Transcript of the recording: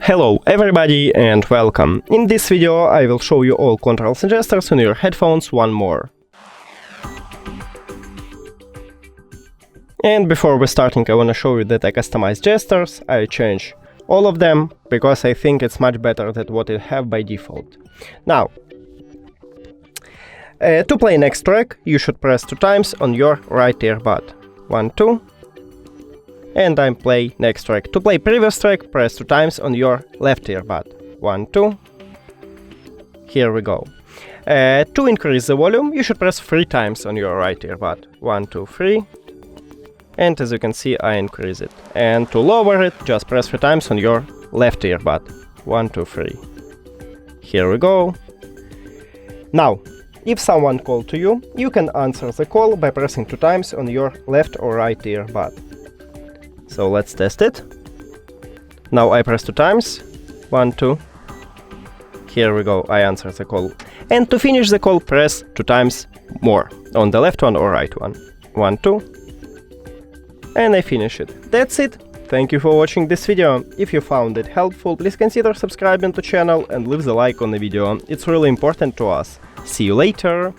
Hello everybody and welcome. In this video I will show you all controls and gestures on your headphones 1More. And before we starting, I wanna show you that I customized gestures. I change all of them because I think it's much better than what it have by default. Now, to play next track, you should press 2 times on your right earbud. 1, 2. And I play next track. To play previous track, press 2 times on your left earbud. 1, 2. Here we go. To increase the volume, you should press 3 times on your right earbud. 1, 2, 3. And as you can see, I increase it. And to lower it, just press 3 times on your left earbud. 1, 2, 3. Here we go. Now, if someone called to you, you can answer the call by pressing 2 times on your left or right earbud. So let's test it. Now I press 2 times. 1, 2. Here we go, I answer the call. And to finish the call, press 2 times more on the left one or right one. 1, 2. And I finish it. That's it. Thank you for watching this video. If you found it helpful, please consider subscribing to the channel and leave the like on the video. It's really important to us. See you later.